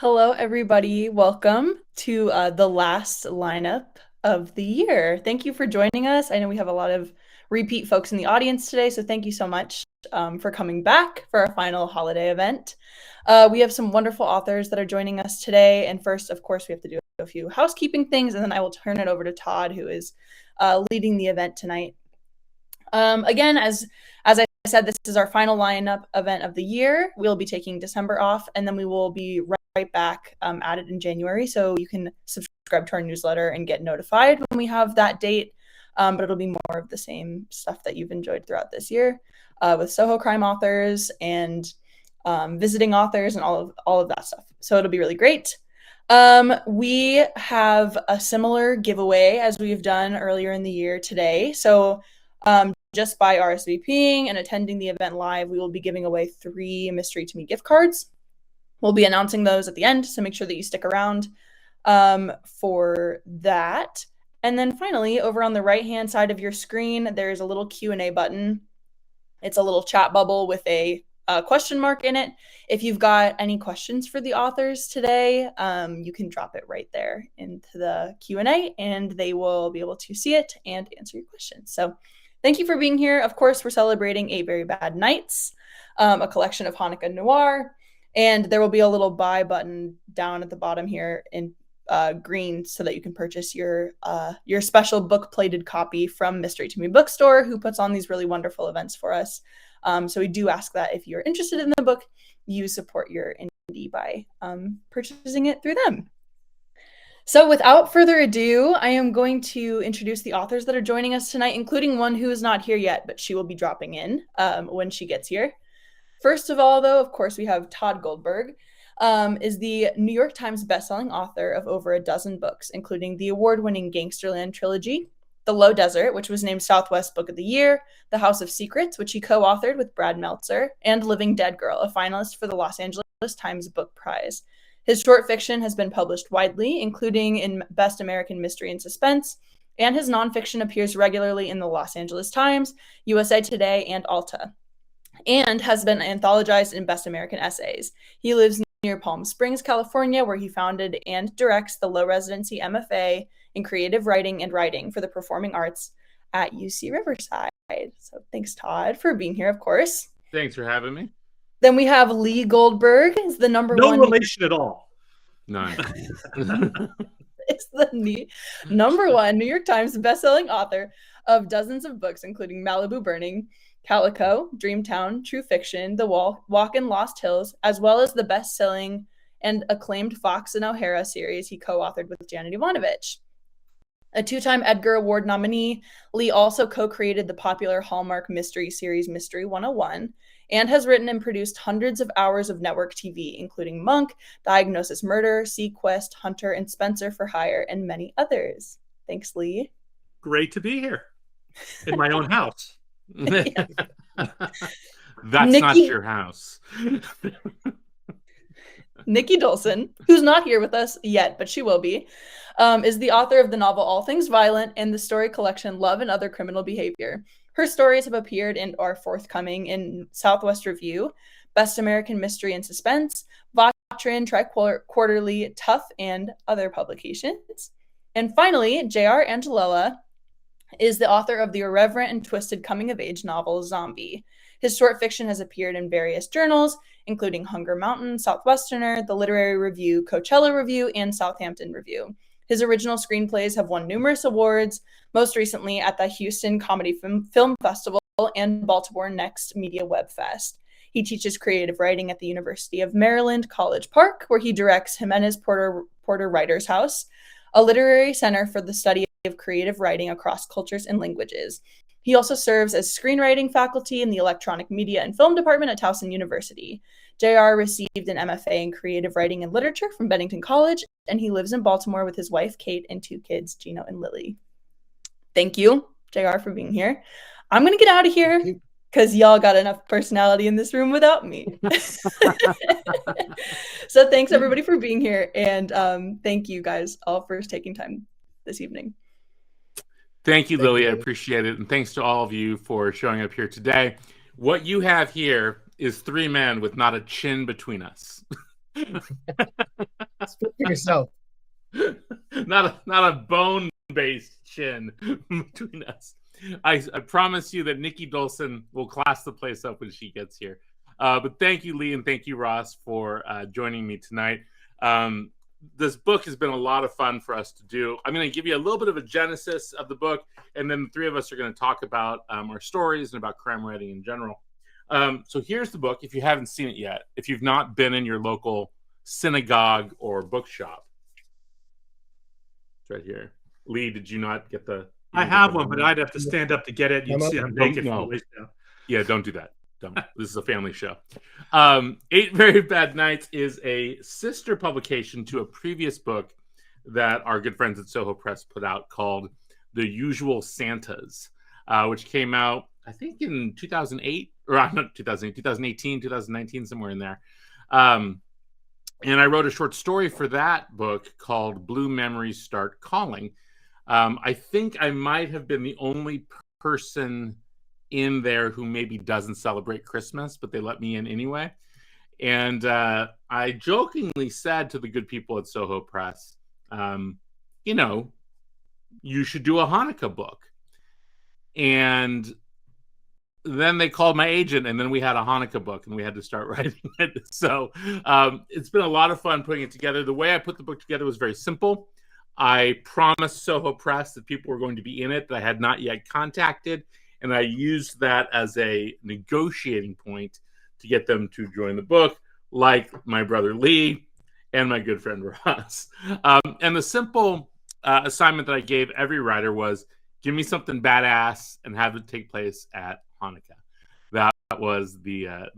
Hello, everybody. Welcome to the last lineup of the year. Thank you for joining us. I know we have a lot of repeat folks in the audience today, so thank you so much for coming back for our final holiday event. We have some wonderful authors that are joining us today. And first, of course, we have to do a few housekeeping things, and then I will turn it over to Tod, who is leading the event tonight. Again, as I said, this is our final lineup event of the year. We'll be taking December off, and then we will be right back at it in January. So you can subscribe to our newsletter and get notified when we have that date. But it'll be more of the same stuff that you've enjoyed throughout this year with Soho Crime authors and visiting authors and all of that stuff. So it'll be really great. We have a similar giveaway as we've done earlier in the year today. So just by RSVPing and attending the event live, we will be giving away 3 Mystery to Me gift cards. We'll be announcing those at the end, so make sure that you stick around for that. And then finally, over on the right-hand side of your screen, there's a little Q&A button. It's a little chat bubble with a question mark in it. If you've got any questions for the authors today, you can drop it right there into the Q&A, and they will be able to see it and answer your questions. So thank you for being here. Of course, we're celebrating 8 Very Bad Nights, a collection of Hanukkah Noir, and there will be a little buy button down at the bottom here in green so that you can purchase your special book-plated copy from Mystery to Me Bookstore, who puts on these really wonderful events for us. So we do ask that if you're interested in the book, you support your indie by purchasing it through them. So without further ado, I am going to introduce the authors that are joining us tonight, including one who is not here yet, but she will be dropping in when she gets here. First of all, though, of course, we have Tod Goldberg, is the New York Times bestselling author of over a dozen books, including the award-winning Gangsterland trilogy, The Low Desert, which was named Southwest Book of the Year, The House of Secrets, which he co-authored with Brad Meltzer, and Living Dead Girl, a finalist for the Los Angeles Times Book Prize. His short fiction has been published widely, including in Best American Mystery and Suspense, and his nonfiction appears regularly in the Los Angeles Times, USA Today, and Alta, and has been anthologized in Best American Essays. He lives near Palm Springs, California, where he founded and directs the low residency MFA in creative writing and writing for the performing arts at UC Riverside. So thanks, Tod, for being here, of course. Thanks for having me. Then we have Lee Goldberg, is the number one. No relation at all. None. It's the number one New York Times bestselling author of dozens of books, including Malibu Burning, Calico, Dreamtown, True Fiction, The Walk in Lost Hills, as well as the best-selling and acclaimed Fox and O'Hara series he co-authored with Janet Ivanovich. A 2-time Edgar Award nominee, Lee also co-created the popular Hallmark mystery series Mystery 101, and has written and produced hundreds of hours of network TV, including Monk, Diagnosis Murder, Sequest, Hunter, and Spencer for Hire, and many others. Thanks, Lee. Great to be here in my own house. That's Nikki, not your house. Nikki Dolson, who's not here with us yet, but she will be, is the author of the novel All Things Violent and the story collection Love and Other Criminal Behavior. Her stories have appeared and are forthcoming in Southwest Review, Best American Mystery and Suspense, Vatrin, Tri-Quarterly, Tough, and other publications. And finally, J.R. Angelella is the author of the irreverent and twisted coming-of-age novel Zombie. His short fiction has appeared in various journals, including Hunger Mountain, Southwesterner, The Literary Review, Coachella Review, and Southampton Review. His original screenplays have won numerous awards, most recently at the Houston Comedy Film Festival and Baltimore Next Media Web Fest. He teaches creative writing at the University of Maryland, College Park, where he directs Jimenez Porter Writers House, a literary center for the study of creative writing across cultures and languages. He also serves as screenwriting faculty in the Electronic Media and Film Department at Towson University. JR received an MFA in creative writing and literature from Bennington College, and he lives in Baltimore with his wife, Kate, and 2 kids, Gino and Lily. Thank you, JR, for being here. I'm going to get out of here because y'all got enough personality in this room without me. So thanks, everybody, for being here, and thank you guys all for taking time this evening. Thank you, Lily. I appreciate it. And thanks to all of you for showing up here today. What you have here is 3 men with not a chin between us. Speak for yourself. Not a bone-based chin between us. I promise you that Nikki Dolson will class the place up when she gets here. But thank you, Lee, and thank you, Ross, for joining me tonight. This book has been a lot of fun for us to do. I'm going to give you a little bit of a genesis of the book, and then the three of us are going to talk about our stories and about crime writing in general. So here's the book. If you haven't seen it yet, if you've not been in your local synagogue or bookshop, it's right here. Lee, did you not get the? I have one, but I'd have to stand up to get it. You'd see I'm naked. No. Yeah, don't do that. Don't. This is a family show. 8 Very Bad Nights is a sister publication to a previous book that our good friends at Soho Press put out called The Usual Santas, which came out, I think, in 2008, or not 2008, 2018, 2019, somewhere in there. And I wrote a short story for that book called Blue Memories Start Calling. I think I might have been the only person in there who maybe doesn't celebrate Christmas, but they let me in anyway. And I jokingly said to the good people at Soho Press, you know, you should do a Hanukkah book. And then they called my agent, and then we had a Hanukkah book, and we had to start writing it. So it's been a lot of fun putting it together. The way I put the book together was very simple. I promised Soho Press that people were going to be in it that I had not yet contacted, and I used that as a negotiating point to get them to join the book, like my brother Lee and my good friend Ross. And the simple assignment that I gave every writer was, give me something badass and have it take place at Hanukkah. That was the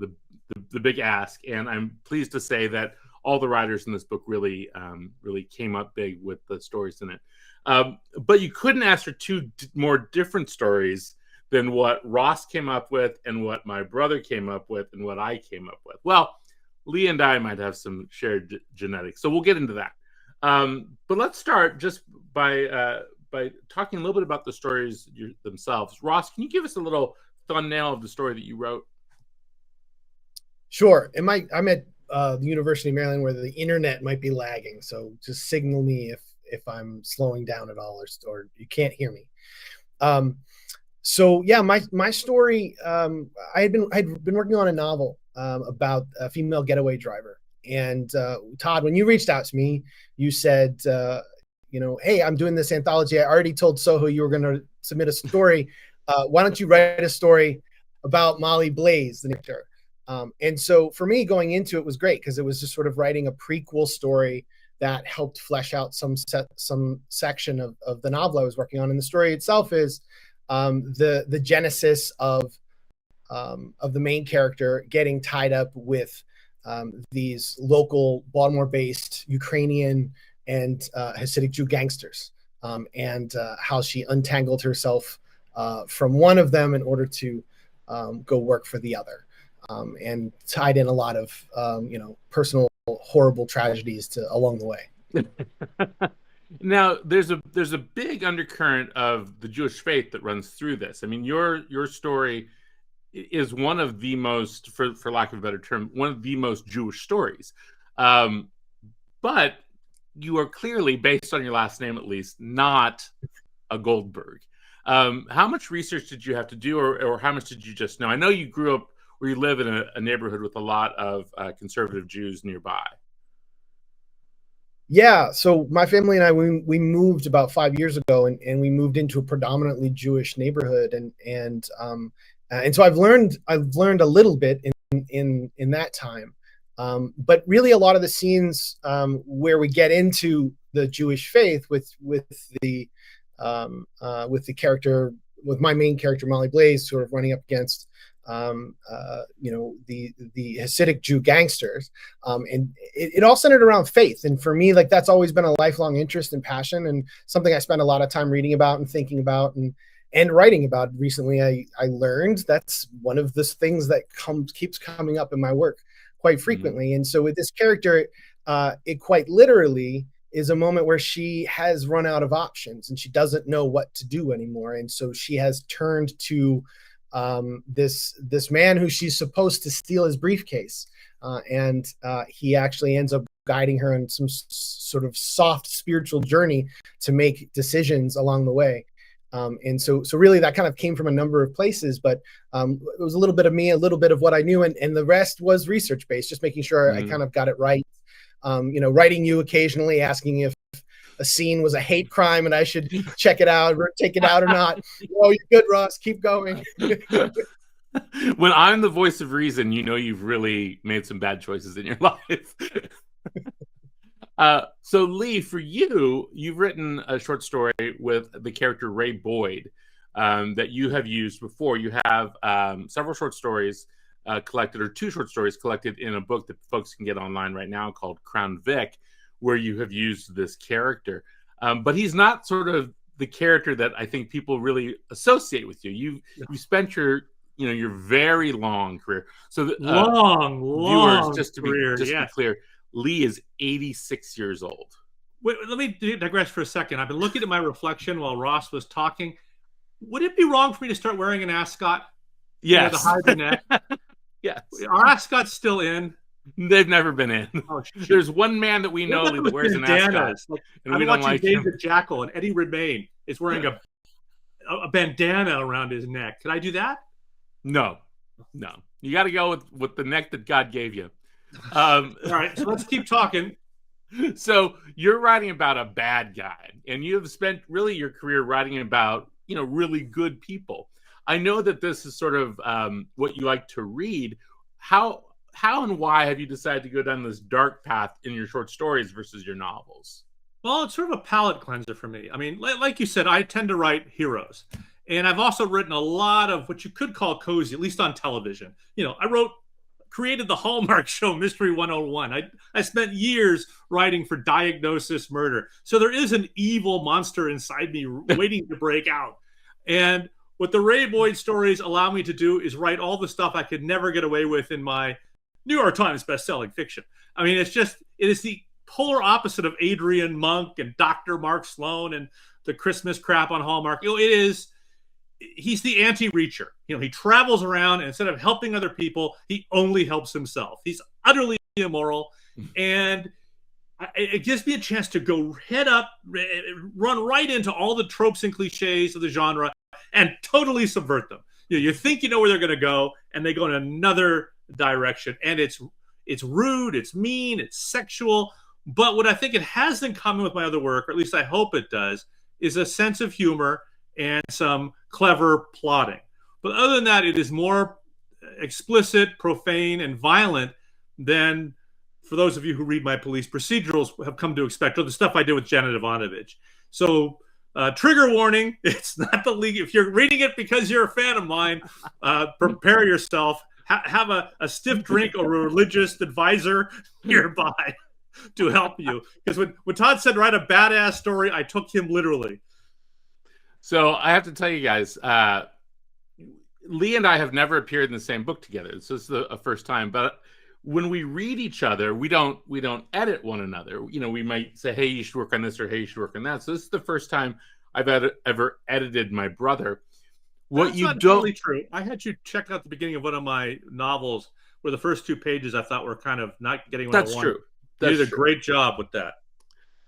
big ask, and I'm pleased to say that all the writers in this book really came up big with the stories in it. But you couldn't ask for two more different stories than what Ross came up with and what my brother came up with and what I came up with. Well, Lee and I might have some shared genetics, so we'll get into that. But let's start just by talking a little bit about the stories themselves. Ross, can you give us a little thumbnail of the story that you wrote? Sure. I'm at the University of Maryland, where the internet might be lagging, so just signal me if I'm slowing down at all or you can't hear me. So yeah, my story. I'd been working on a novel about a female getaway driver, and Todd, when you reached out to me, you said, hey, I'm doing this anthology. I already told Soho you were going to submit a story. Why don't you write a story about Molly Blaze, the character? And so for me, going into it was great because it was just sort of writing a prequel story that helped flesh out some section of the novel I was working on. And the story itself is the genesis of the main character getting tied up with these local Baltimore-based Ukrainian and Hasidic Jew gangsters, and how she untangled herself from one of them in order to go work for the other, and tied in a lot of personal horrible tragedies along the way. Now, there's a big undercurrent of the Jewish faith that runs through this. I mean, your story is one of the most, for lack of a better term, one of the most Jewish stories. But you are clearly, based on your last name at least, not a Goldberg. How much research did you have to do, or how much did you just know? I know you grew up where you live in a neighborhood with a lot of conservative Jews nearby. Yeah, so my family and I, we moved about 5 years ago, and we moved into a predominantly Jewish neighborhood, and so I've learned a little bit in that time, but really a lot of the scenes where we get into the Jewish faith with the character, with my main character Molly Blaze, sort of running up against the Hasidic Jew gangsters, and it all centered around faith. And for me, like, that's always been a lifelong interest and passion, and something I spent a lot of time reading about and thinking about and writing about. Recently, I learned that's one of the things that keeps coming up in my work quite frequently. Mm-hmm. And so with this character, it quite literally is a moment where she has run out of options and she doesn't know what to do anymore. And so she has turned to this man who she's supposed to steal his briefcase, and he actually ends up guiding her on some sort of soft spiritual journey to make decisions along the way. And so really that kind of came from a number of places, but it was a little bit of me, a little bit of what I knew, and the rest was research based, just making sure I kind of got it right. Writing you occasionally, asking if a scene was a hate crime and I should check it out or take it out or not. Oh, you're good, Ross. Keep going. When I'm the voice of reason, you've really made some bad choices in your life. So Lee, for you've written a short story with the character Ray Boyd that you have used before. You have several short stories collected, or 2 short stories collected in a book that folks can get online right now called Crown Vic, where you have used this character. But he's not sort of the character that I think people really associate with you. You spent your very long career. So long viewers, just to career, be clear, Lee is 86 years old. Wait, let me digress for a second. I've been looking at my reflection while Ross was talking. Would it be wrong for me to start wearing an ascot? Yes. To hide the neck? Yes. Are ascots still in? They've never been in. Oh, there's one man that we know that wears an ascot, and we don't like David Jackal, and Eddie Redmayne is wearing a bandana around his neck. Can I do that? No. You got to go with the neck that God gave you. All right, so let's keep talking. So you're writing about a bad guy, and you have spent really your career writing about really good people. I know that this is sort of what you like to read. How and why have you decided to go down this dark path in your short stories versus your novels? Well, it's sort of a palate cleanser for me. I mean, like you said, I tend to write heroes. And I've also written a lot of what you could call cozy, at least on television. I created the Hallmark show Mystery 101. I spent years writing for Diagnosis Murder. So there is an evil monster inside me waiting to break out. And what the Ray Boyd stories allow me to do is write all the stuff I could never get away with in my New York Times best-selling fiction. I mean, it is the polar opposite of Adrian Monk and Dr. Mark Sloan and the Christmas crap on Hallmark. He's the anti-reacher. He travels around, and instead of helping other people, he only helps himself. He's utterly immoral, and it gives me a chance to go head up, run right into all the tropes and cliches of the genre and totally subvert them. You think you know where they're going to go, and they go in another direction, and it's rude, it's mean, it's sexual. But what I think it has in common with my other work, or at least I hope it does, is a sense of humor and some clever plotting. But other than that, it is more explicit, profane, and violent than, for those of you who read my police procedurals, have come to expect, or the stuff I did with Janet Ivanovich. So trigger warning, it's not the league. If you're reading it because you're a fan of mine, prepare yourself. Have a stiff drink or a religious advisor nearby to help you. Because when Tod said write a badass story, I took him literally. So I have to tell you guys, Lee and I have never appeared in the same book together. So this is a first time. But when we read each other, we don't edit one another. We might say, hey, you should work on this, or hey, you should work on that. So this is the first time I've ever edited my brother. That's not totally true. I had you check out the beginning of one of my novels where the first 2 pages I thought were kind of not getting what I wanted. That's true. You did a great job with that.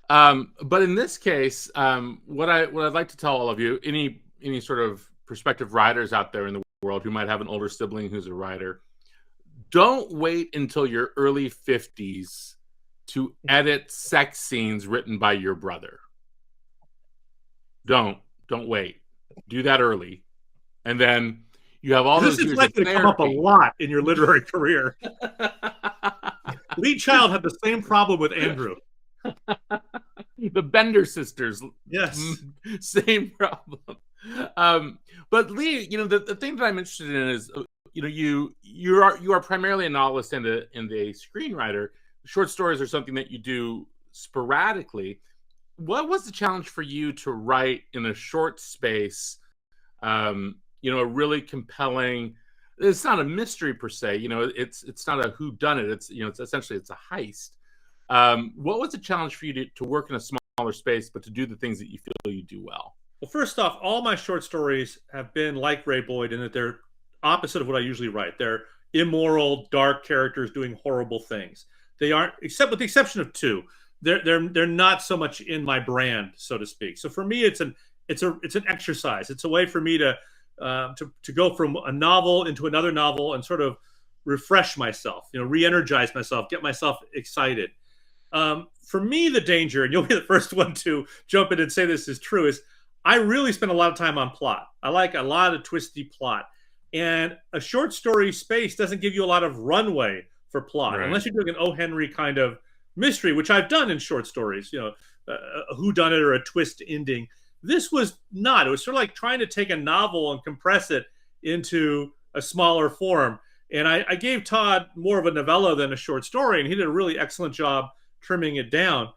But in this case, what I'd like to tell all of you, any sort of prospective writers out there in the world who might have an older sibling who's a writer, don't wait until your early 50s to edit sex scenes written by your brother. Don't wait. Do that early. And then you have all those years of therapy. This is likely to come up a lot in your literary career. Lee Child had the same problem with Andrew. The Bender sisters. Yes. Same problem. But Lee, the thing that I'm interested in is, you are primarily a novelist and a screenwriter. Short stories are something that you do sporadically. What was the challenge for you to write in a short space, a really compelling, it's not a mystery per se, it's not a whodunit, it's essentially it's a heist. What was the challenge for you to work in a smaller space, but to do the things that you feel you do well? Well, first off, all my short stories have been like Ray Boyd in that they're opposite of what I usually write. They're immoral, dark characters doing horrible things. They aren't, except with the exception of two. They're not so much in my brand, so to speak. So for me, it's an exercise. It's a way for me to go from a novel into another novel and sort of refresh myself, re-energize myself, get myself excited. For me, the danger, and you'll be the first one to jump in and say this is true, is I really spend a lot of time on plot. I like a lot of twisty plot. And a short story space doesn't give you a lot of runway for plot, Right. unless you're doing an O. Henry kind of mystery, which I've done in short stories, a whodunit or a twist ending. This was not. It was sort of like trying to take a novel and compress it into a smaller form. And I gave Tod more of a novella than a short story, and he did a really excellent job trimming it down.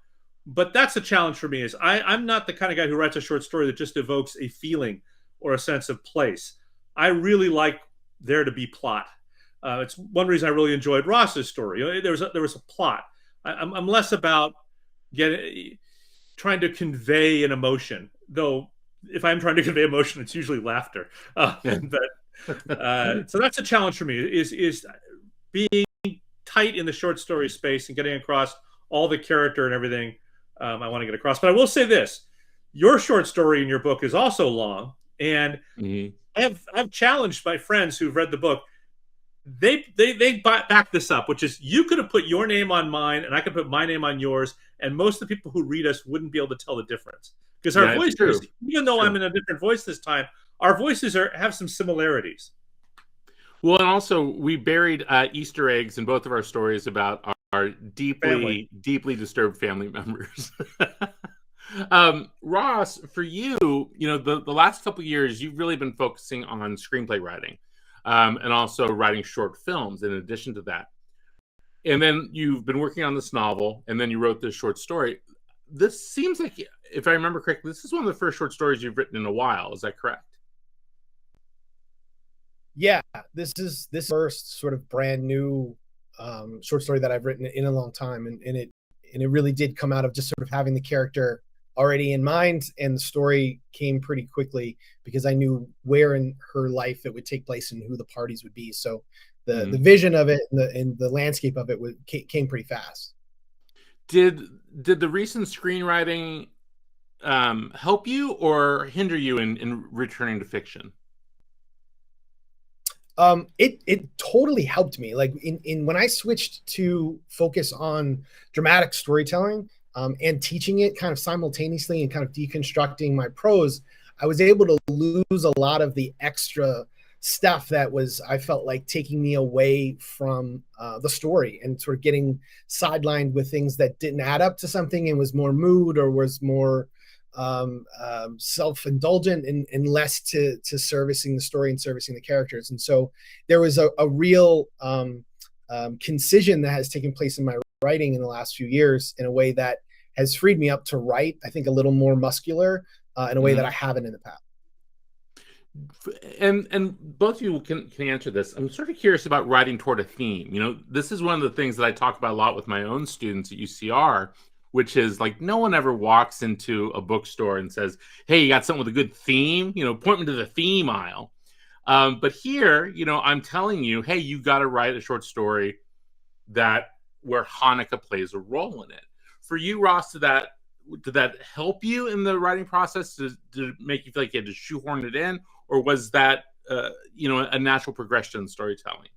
But that's a challenge for me, is I'm not the kind of guy who writes a short story that just evokes a feeling or a sense of place. I really like there to be plot. It's one reason I really enjoyed Ross's story. There was a plot. I'm less about trying to convey an emotion, though. If I'm trying to convey emotion, it's usually laughter. So that's a challenge for me: is being tight in the short story space and getting across all the character and everything I want to get across. But I will say this: your short story in your book is also long, and I've challenged my friends who've read the book. They back this up, which is you could have put your name on mine and I could put my name on yours, and most of the people who read us wouldn't be able to tell the difference, because our voices, even though I'm in a different voice this time, our voices have some similarities. Well, and also we buried Easter eggs in both of our stories about our deeply disturbed family members. Ross, for you, the last couple of years, you've really been focusing on screenplay writing. And also writing short films in addition to that. And then you've been working on this novel, and then you wrote this short story. This seems like, if I remember correctly, this is one of the first short stories you've written in a while. Is that correct? Yeah, this is first sort of brand new short story that I've written in a long time, and it really did come out of just sort of having the character already in mind, and the story came pretty quickly because I knew where in her life it would take place and who the parties would be. So the vision of it and the landscape of it came pretty fast. Did the recent screenwriting help you or hinder you in returning to fiction? It totally helped me. Like in when I switched to focus on dramatic storytelling, and teaching it kind of simultaneously and kind of deconstructing my prose, I was able to lose a lot of the extra stuff that I felt like taking me away from the story, and sort of getting sidelined with things that didn't add up to something and was more mood or was more self-indulgent and less to servicing the story and servicing the characters. And so there was a real concision that has taken place in my writing in the last few years in a way that has freed me up to write, I think, a little more muscular in a way that I haven't in the past. And both of you can answer this. I'm sort of curious about writing toward a theme. This is one of the things that I talk about a lot with my own students at UCR, which is like no one ever walks into a bookstore and says, "Hey, you got something with a good theme? Point me to the theme aisle." But here, I'm telling you, hey, you got to write a short story where Hanukkah plays a role in it. For you, Ross, did that help you in the writing process? Did it make you feel like you had to shoehorn it in, or was that a natural progression in storytelling?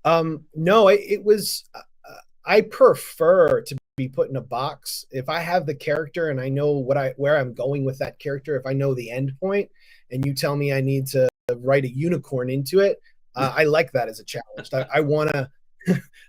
No, it was. I prefer to be put in a box. If I have the character and I know where I'm going with that character, if I know the end point, and you tell me I need to write a unicorn into it, I like that as a challenge. I want to.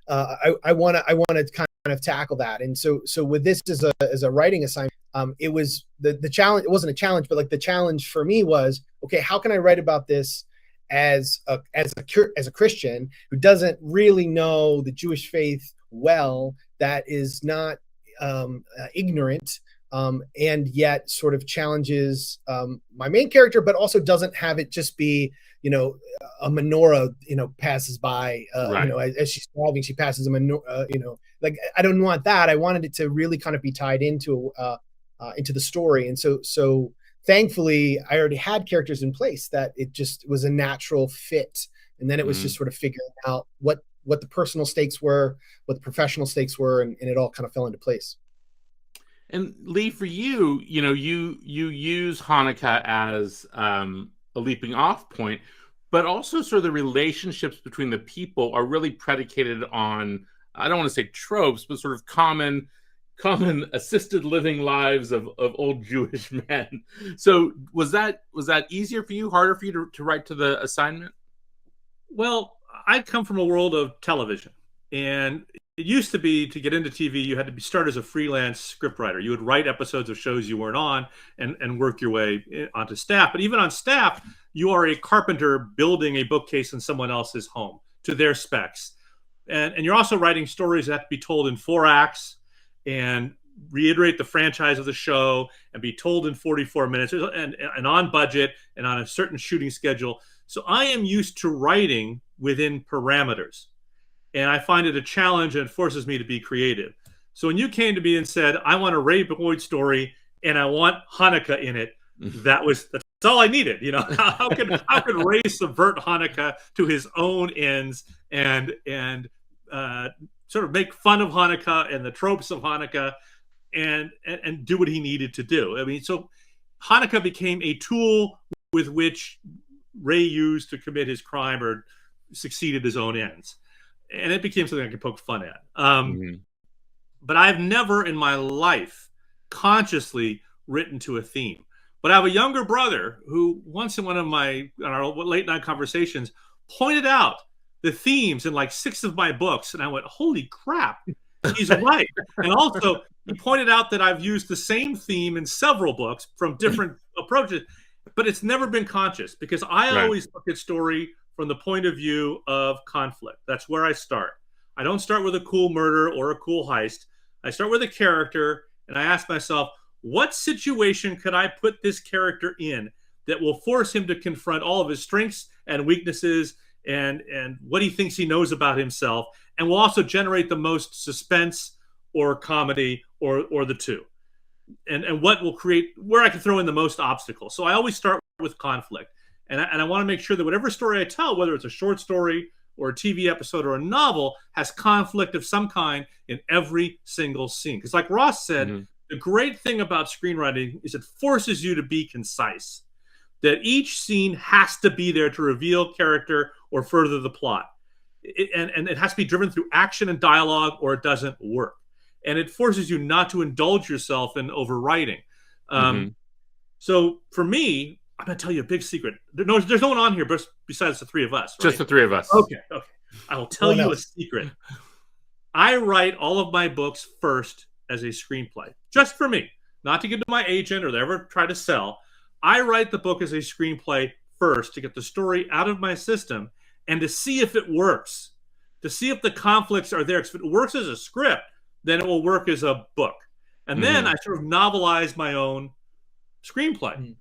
I want to kind of tackle that, and so with this as a writing assignment, it was the challenge. It wasn't a challenge, but like the challenge for me was, okay, how can I write about this as a Christian who doesn't really know the Jewish faith well, that is not ignorant, and yet sort of challenges my main character, but also doesn't have it just be, a menorah, passes by, right. As she's driving, she passes a menorah, like I don't want that. I wanted it to really kind of be tied into the story. And so thankfully, I already had characters in place that it just was a natural fit. And then it was just sort of figuring out what the personal stakes were, what the professional stakes were, and it all kind of fell into place. And Lee, for you, you use Hanukkah as a leaping off point, but also sort of the relationships between the people are really predicated on, I don't want to say tropes, but sort of common assisted living lives of old Jewish men. So was that easier for you, harder for you to write to the assignment? Well, I come from a world of television, and it used to be, to get into TV, you had to start as a freelance scriptwriter. You would write episodes of shows you weren't on and work your way onto staff. But even on staff, you are a carpenter building a bookcase in someone else's home to their specs. And you're also writing stories that have to be told in 4 acts and reiterate the franchise of the show and be told in 44 minutes and on budget and on a certain shooting schedule. So I am used to writing within parameters. And I find it a challenge, and it forces me to be creative. So when you came to me and said, I want a Ray Boyd story and I want Hanukkah in it, that's all I needed. How could Ray subvert Hanukkah to his own ends and sort of make fun of Hanukkah and the tropes of Hanukkah and do what he needed to do? I mean, so Hanukkah became a tool with which Ray used to commit his crime or succeed at his own ends. And it became something I could poke fun at. But I've never in my life consciously written to a theme. But I have a younger brother who once in on our late night conversations pointed out the themes in like 6 of my books. And I went, holy crap, he's right. And also he pointed out that I've used the same theme in several books from different approaches, but it's never been conscious because I always look at story from the point of view of conflict. That's where I start. I don't start with a cool murder or a cool heist. I start with a character and I ask myself, what situation could I put this character in that will force him to confront all of his strengths and weaknesses and what he thinks he knows about himself, and will also generate the most suspense or comedy or the two. And what will create where I can throw in the most obstacles. So I always start with conflict. And I want to make sure that whatever story I tell, whether it's a short story or a TV episode or a novel, has conflict of some kind in every single scene. Because like Ross said, the great thing about screenwriting is it forces you to be concise. That each scene has to be there to reveal character or further the plot. And it has to be driven through action and dialogue or it doesn't work. And it forces you not to indulge yourself in overwriting. So for me, I'm going to tell you a big secret. There's no one on here besides the 3 of us. Right? Just the 3 of us. Okay. I will tell you a secret. I write all of my books first as a screenplay, just for me, not to give to my agent or they ever try to sell. I write the book as a screenplay first to get the story out of my system and to see if it works, to see if the conflicts are there. Because if it works as a script, then it will work as a book. And then I sort of novelize my own screenplay.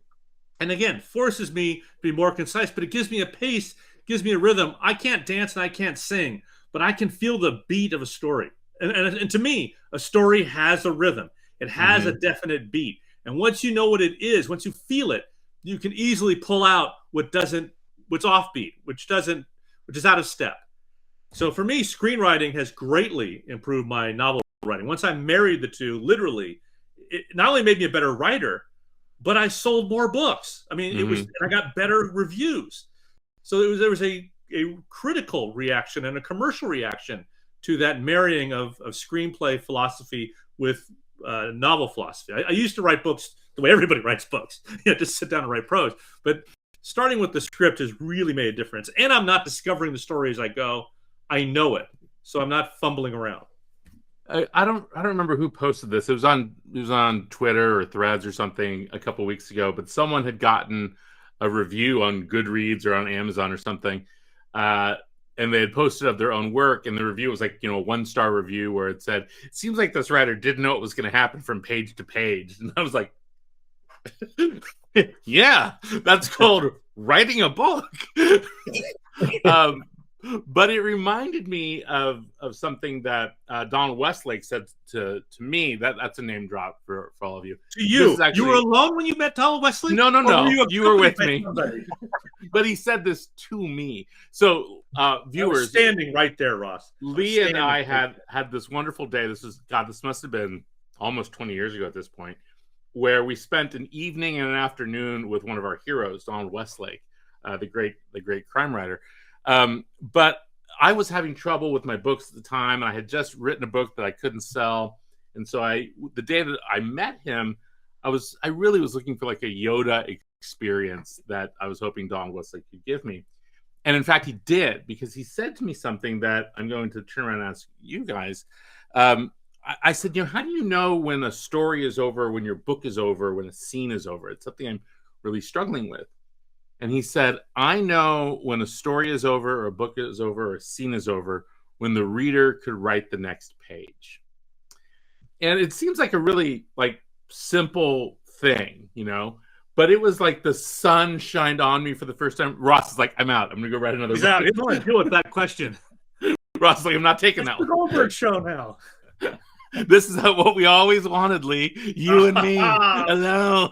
And again, forces me to be more concise, but it gives me a pace, gives me a rhythm. I can't dance and I can't sing, but I can feel the beat of a story. And to me, a story has a rhythm. It has a definite beat. And once you know what it is, once you feel it, you can easily pull out what's offbeat, which is out of step. So for me, screenwriting has greatly improved my novel writing. Once I married the two, literally, it not only made me a better writer, but I sold more books. I mean, and I got better reviews. So there was a critical reaction and a commercial reaction to that marrying of screenplay philosophy with novel philosophy. I used to write books the way everybody writes books, just sit down and write prose. But starting with the script has really made a difference. And I'm not discovering the story as I go. I know it, so I'm not fumbling around. I don't remember who posted this. It was on Twitter or Threads or something a couple weeks ago. But someone had gotten a review on Goodreads or on Amazon or something, and they had posted up their own work. And the review was like, a 1-star review where it said, "It seems like this writer didn't know what was going to happen from page to page." And I was like, "Yeah, that's called writing a book." But it reminded me of something that Donald Westlake said to me. That's a name drop for all of you. To you, actually, you were alone when you met Donald Westlake? No. You were with me. Somebody? But he said this to me. So viewers, standing right there, Ross. Lee and I had this wonderful day. This must have been almost 20 years ago at this point, where we spent an evening and an afternoon with one of our heroes, Donald Westlake, the great crime writer. But I was having trouble with my books at the time, and I had just written a book that I couldn't sell. And so the day that I met him, I really was looking for like a Yoda experience that I was hoping Donald Westlake could give me. And in fact, he did, because he said to me something that I'm going to turn around and ask you guys. I said, how do you know when a story is over, when your book is over, when a scene is over? It's something I'm really struggling with. And he said, I know when a story is over, or a book is over, or a scene is over, when the reader could write the next page. And it seems like a really simple thing, but it was like the sun shined on me for the first time. Ross is like, I'm out. I'm going to go write another book. He's out. He doesn't want to deal with that question. Ross is like, I'm not taking that one. The Goldberg show now. This is what we always wanted, Lee. You and me alone.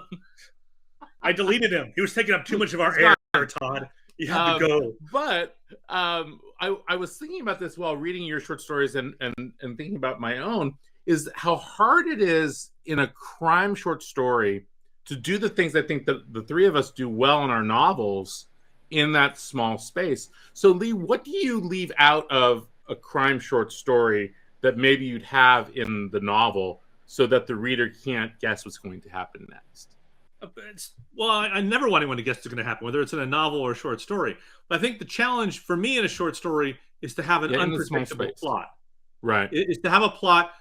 I deleted him. He was taking up too much of our air, Todd. You have to go. But I was thinking about this while reading your short stories and thinking about my own, is how hard it is in a crime short story to do the things I think that the three of us do well in our novels in that small space. So, Lee, what do you leave out of a crime short story that maybe you'd have in the novel so that the reader can't guess what's going to happen next? Well, I never want anyone to guess what's going to happen, whether it's in a novel or a short story. But I think the challenge for me in a short story is to have an unpredictable plot. Right. Is to have a plot,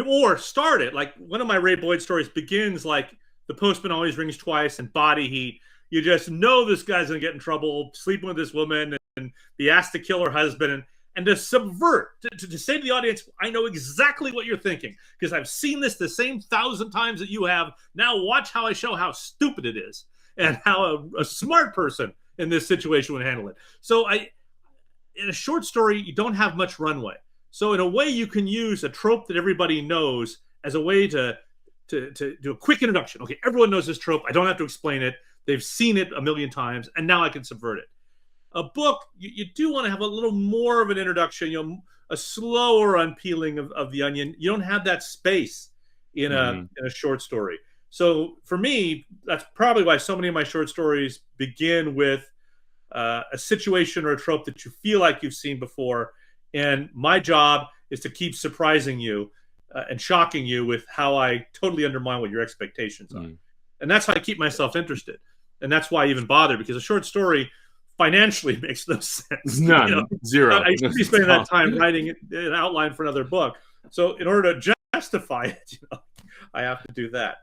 or start it. Like one of my Ray Boyd stories begins like the postman always rings twice and body heat. You just know this guy's going to get in trouble, sleeping with this woman and be asked to kill her husband. And to subvert, to say to the audience, I know exactly what you're thinking because I've seen this the same 1,000 times that you have. Now watch how I show how stupid it is and how a smart person in this situation would handle it. So in a short story, you don't have much runway. So in a way, you can use a trope that everybody knows as a way to do a quick introduction. Okay, everyone knows this trope. I don't have to explain it. They've seen it a million times, and now I can subvert it. A book, you do want to have a little more of an introduction, a slower unpeeling of the onion. You don't have that space in a short story. So for me, that's probably why so many of my short stories begin with a situation or a trope that you feel like you've seen before. And my job is to keep surprising you and shocking you with how I totally undermine what your expectations are. And that's how I keep myself interested. And that's why I even bother, because a short story financially makes no sense. None. Zero. I should be spending that time writing an outline for another book. So in order to justify it, I have to do that.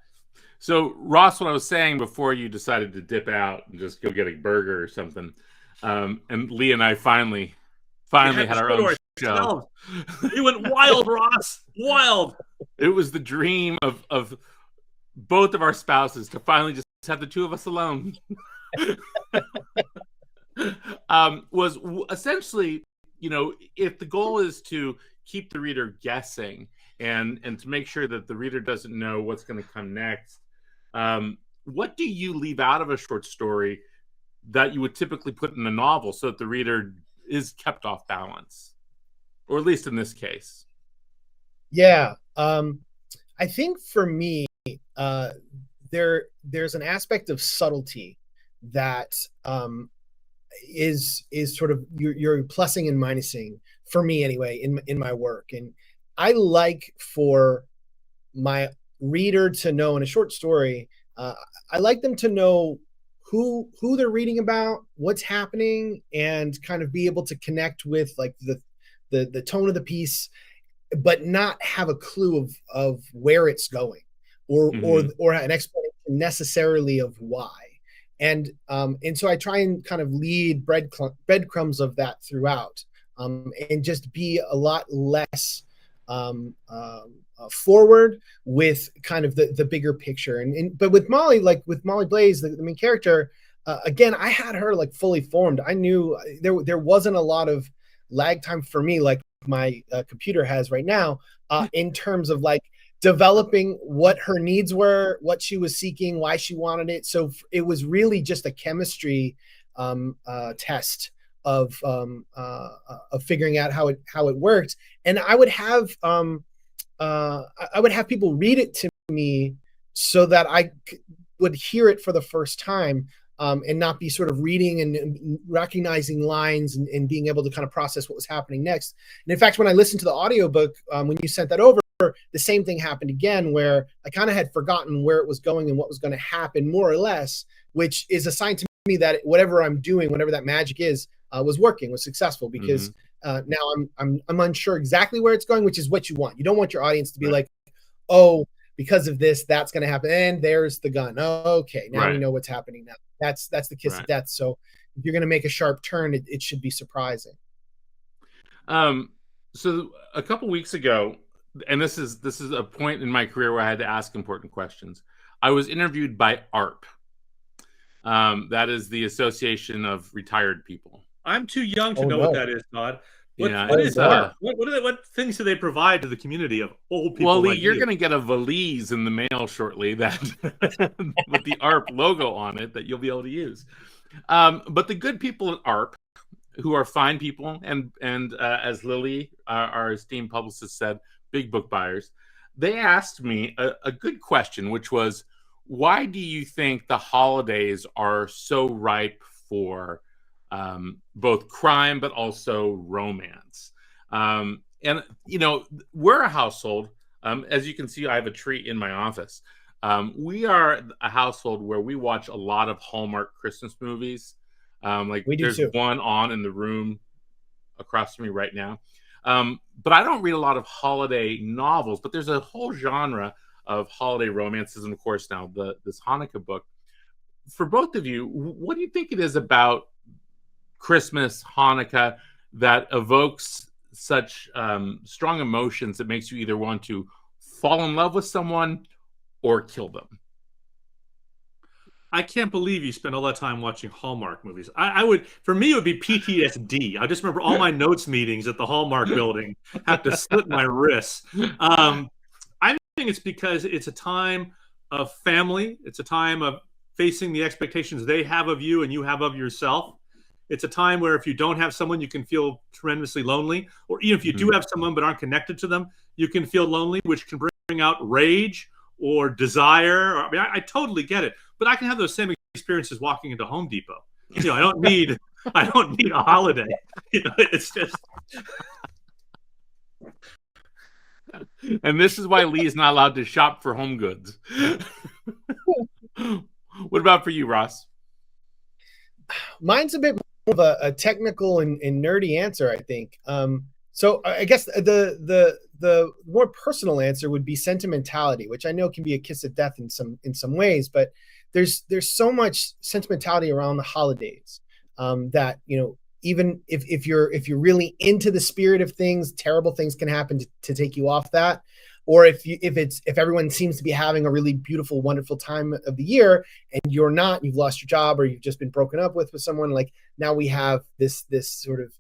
So Ross, what I was saying before you decided to dip out and just go get a burger or something, and Lee and I finally had our own show. It went wild, Ross. Wild. It was the dream of both of our spouses to finally just have the two of us alone. Was essentially, if the goal is to keep the reader guessing and to make sure that the reader doesn't know what's going to come next, what do you leave out of a short story that you would typically put in a novel so that the reader is kept off balance, or at least in this case? Yeah, I think for me, there's an aspect of subtlety that is sort of you're plussing and minusing, for me anyway, in my work. And I like for my reader to know in a short story, I like them to know who they're reading about, what's happening, and kind of be able to connect with like the tone of the piece, but not have a clue of where it's going or an explanation necessarily of why. And so I try and kind of lead breadcrumbs of that throughout, and just be a lot less forward with kind of the bigger picture. But with Molly, like with Molly Blaze, the main character, again, I had her like fully formed. I knew there wasn't a lot of lag time for me, like my computer has right now, in terms of like developing what her needs were, what she was seeking, why she wanted it. So it was really just a chemistry test of figuring out how it worked. And I would have people read it to me so that I would hear it for the first time, and not be sort of reading and recognizing lines and being able to kind of process what was happening next. And in fact, when I listened to the audiobook, when you sent that over, the same thing happened again, where I kind of had forgotten where it was going and what was going to happen, more or less, which is a sign to me that whatever I'm doing, whatever that magic is, was working, was successful, because now I'm unsure exactly where it's going, which is what you want. You don't want your audience to be like, oh, because of this, that's going to happen, and there's the gun. Oh, okay, now we know what's happening. Now that's the kiss of death. So if you're going to make a sharp turn, it should be surprising. So a couple weeks ago, and this is a point in my career where I had to ask important questions. I was interviewed by ARP. That is the Association of Retired People. I'm too young to know what that is, Tod. What things do they provide to the community of old people? Well, Lee, like you're going to get a valise in the mail shortly that with the ARP logo on it that you'll be able to use. But the good people at ARP, who are fine people, and as Lily, our esteemed publicist, said, big book buyers, they asked me a good question, which was, why do you think the holidays are so ripe for both crime but also romance? And we're a household, as you can see, I have a tree in my office. We are a household where we watch a lot of Hallmark Christmas movies. There's one on in the room across from me right now. But I don't read a lot of holiday novels, but there's a whole genre of holiday romances, and of course now this Hanukkah book. For both of you, what do you think it is about Christmas, Hanukkah, that evokes such strong emotions that makes you either want to fall in love with someone or kill them? I can't believe you spend all that time watching Hallmark movies. For me, it would be PTSD. I just remember all my notes meetings at the Hallmark building, have to slit my wrists. I think it's because it's a time of family. It's a time of facing the expectations they have of you and you have of yourself. It's a time where if you don't have someone, you can feel tremendously lonely. Or even if you do have someone but aren't connected to them, you can feel lonely, which can bring out rage or desire. I mean, I totally get it. But I can have those same experiences walking into Home Depot. I don't need a holiday. It's just. And this is why Lee is not allowed to shop for home goods. What about for you, Ross? Mine's a bit more of a technical and nerdy answer, I think. So I guess the more personal answer would be sentimentality, which I know can be a kiss of death in some ways, but there's so much sentimentality around the holidays, that even if you're really into the spirit of things, terrible things can happen to take you off that. Or if everyone seems to be having a really beautiful, wonderful time of the year and you're not, you've lost your job or you've just been broken up with someone, like now we have this sort of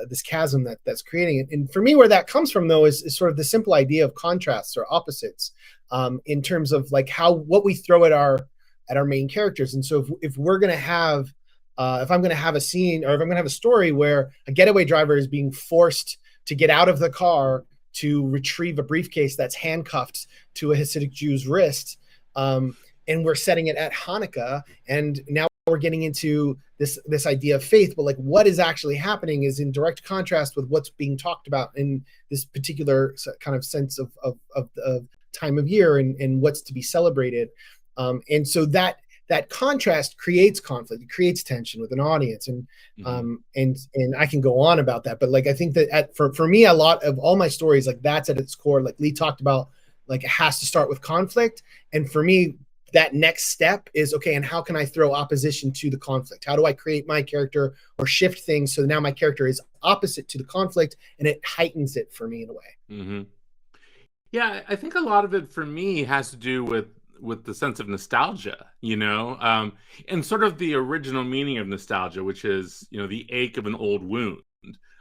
this chasm that's creating it. And for me, where that comes from though is sort of the simple idea of contrasts or opposites, in terms of like what we throw at our main characters. And so if we're going to have if I'm going to have a scene, or if I'm going to have a story where a getaway driver is being forced to get out of the car to retrieve a briefcase that's handcuffed to a Hasidic Jew's wrist, and we're setting it at Hanukkah, and now we're getting into this idea of faith, but like what is actually happening is in direct contrast with what's being talked about in this particular kind of sense of time of year and what's to be celebrated. And so that contrast creates conflict, it creates tension with an audience, and I can go on about that, but like I think that for me, a lot of all my stories, like that's at its core. Like Lee talked about, like it has to start with conflict, and for me, that next step is okay. And how can I throw opposition to the conflict? How do I create my character or shift things so now my character is opposite to the conflict, and it heightens it for me in a way. Mm-hmm. Yeah, I think a lot of it for me has to do with the sense of nostalgia, and sort of the original meaning of nostalgia, which is, the ache of an old wound.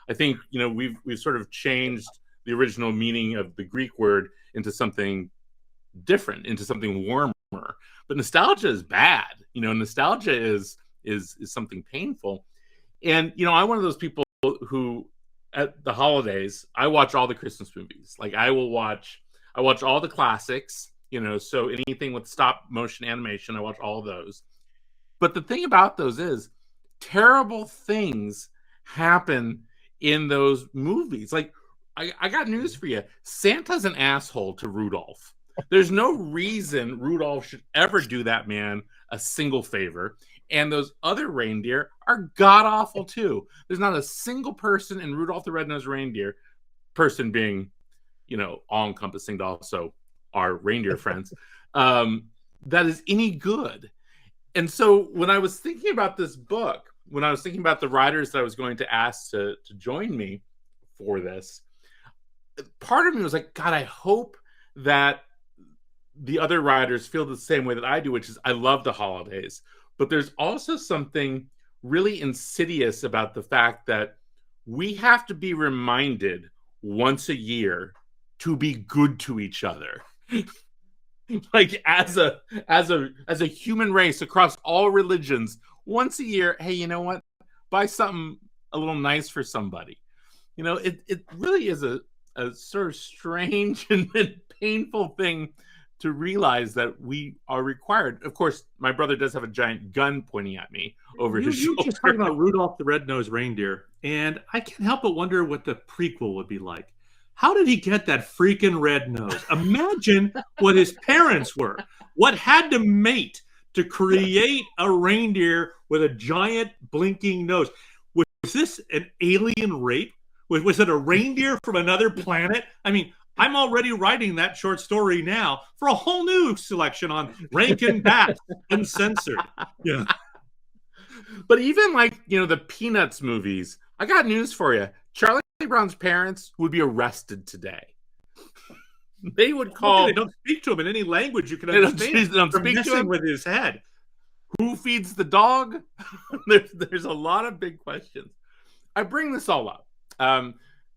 I think, we've sort of changed the original meaning of the Greek word into something different, into something warmer. But nostalgia is bad. Nostalgia is something painful. And, I'm one of those people who at the holidays, I watch all the Christmas movies. Like I watch all the classics, so anything with stop motion animation, I watch all of those. But the thing about those is terrible things happen in those movies. Like I got news for you. Santa's an asshole to Rudolph. There's no reason Rudolph should ever do that man a single favor. And those other reindeer are god-awful too. There's not a single person in Rudolph the Red-Nosed Reindeer, person being, all-encompassing to also our reindeer friends, that is any good. And so when I was thinking about this book, when I was thinking about the writers that I was going to ask to join me for this, part of me was like, God, I hope that the other writers feel the same way that I do, which is I love the holidays. But there's also something really insidious about the fact that we have to be reminded once a year to be good to each other. Like as a human race across all religions, once a year, hey, you know what? Buy something a little nice for somebody. It really is a sort of strange and painful thing to realize that we are required. Of course, my brother does have a giant gun pointing at me over his shoulder. You're just talking about Rudolph the Red-Nosed Reindeer, and I can't help but wonder what the prequel would be like. How did he get that freaking red nose? Imagine what his parents were. What had to mate to create a reindeer with a giant blinking nose? Was this an alien rape? Was it a reindeer from another planet? I mean, I'm already writing that short story now for a whole new selection on Rankin Bass Uncensored. Yeah. But even like, the Peanuts movies, I got news for you. Charlie Brown's parents would be arrested today. They would call... They don't speak to him in any language you can understand. They don't speak to him with his head. Who feeds the dog? There's a lot of big questions. I bring this all up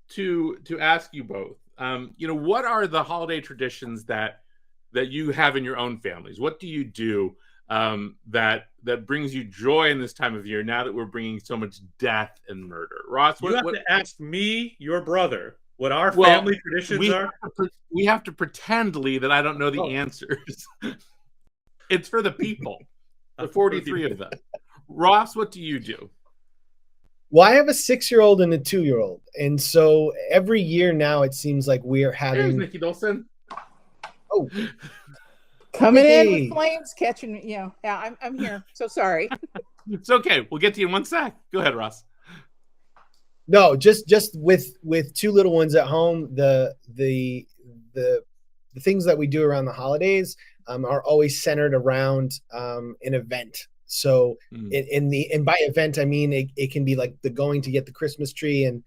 to ask you both. What are the holiday traditions that you have in your own families? What do you do that brings you joy in this time of year? Now that we're bringing so much death and murder, Ross, you have to ask me, your brother, what our family traditions are. We have to pretend, Lee, that I don't know the answers. It's for the people, the 43 of them. Ross, what do you do? Well, I have a 6-year-old and a 2-year-old. And so every year now it seems like we are having... There's Nikki Dolson. Oh. Coming in with flames, catching, yeah, I'm here. So sorry. It's okay. We'll get to you in one sec. Go ahead, Ross. No, just with 2 little ones at home, the things that we do around the holidays are always centered around an event. So and by event, I mean, it can be like the going to get the Christmas tree and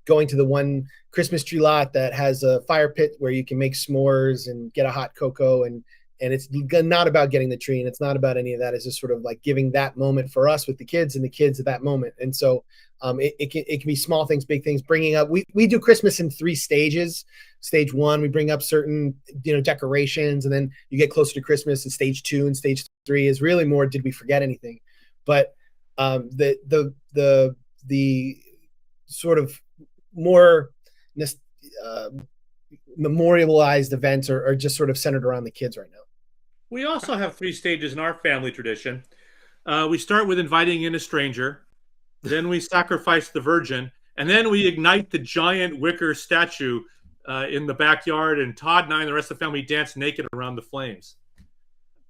going to the one Christmas tree lot that has a fire pit where you can make s'mores and get a hot cocoa. And it's not about getting the tree, and it's not about any of that. It's just sort of like giving that moment for us with the kids and the kids at that moment. And so it can be small things, big things, bringing up, we do Christmas in 3 stages. Stage 1, we bring up certain, decorations, and then you get closer to Christmas, and stage 2 and stage 3 is really more, did we forget anything? But the sort of more memorialized events are just sort of centered around the kids right now. We also have 3 stages in our family tradition. We start with inviting in a stranger, then we sacrifice the virgin, and then we ignite the giant wicker statue in the backyard, and Todd and I and the rest of the family dance naked around the flames.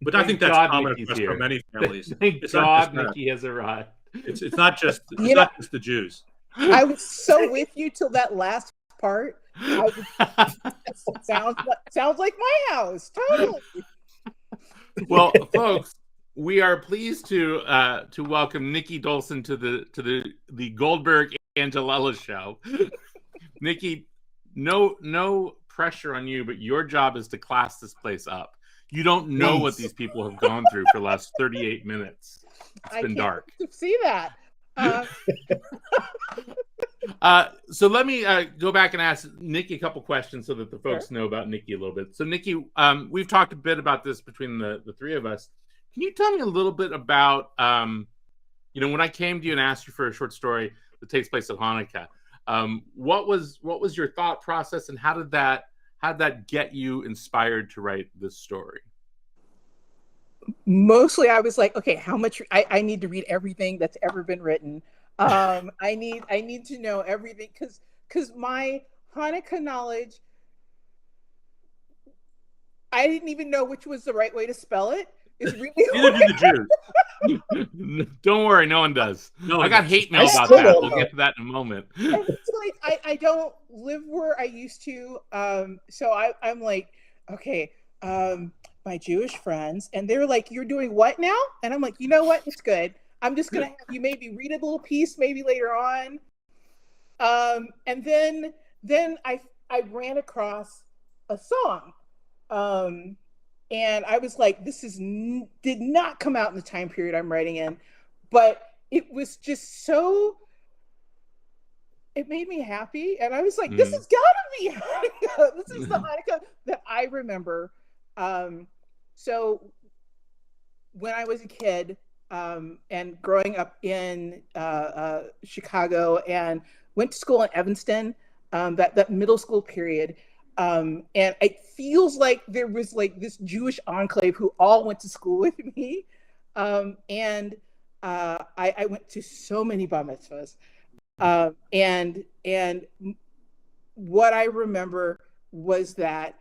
But I think that's common for many families. Thank God Nikki has arrived. It's not just not just the Jews. I was so with you till that last part. Sounds like my house, totally. Well, folks, we are pleased to welcome Nikki Dolson to the Goldberg Angelella show. Nikki, no pressure on you, but your job is to class this place up. You don't know what these people have gone through for the last 38 minutes. It's been dark. See that. So let me go back and ask Nikki a couple questions so that the folks know about Nikki a little bit. So Nikki, we've talked a bit about this between the three of us. Can you tell me a little bit about, when I came to you and asked you for a short story that takes place at Hanukkah, what was your thought process, and how did that get you inspired to write this story? Mostly I was like, okay, how much I need to read everything that's ever been written. I need to know everything because my Hanukkah knowledge, I didn't even know which was the right way to spell it. It's really Neither do the Jews. Don't worry, no one does. I got hate mail about that. We'll get to that in a moment. It's like I don't live where I used to, so I'm like, okay, my Jewish friends, and they're like, you're doing what now? And I'm like, you know what? It's good. I'm just gonna have you maybe read a little piece maybe later on. And then I ran across a song. And I was like, this did not come out in the time period I'm writing in, but it was just it made me happy. And I was like, this has gotta be Hanukkah. This is the Hanukkah that I remember. So when I was a kid, and growing up in Chicago, and went to school in Evanston, that middle school period, and it feels like there was like this Jewish enclave who all went to school with me, and I went to so many bar mitzvahs, and what I remember was that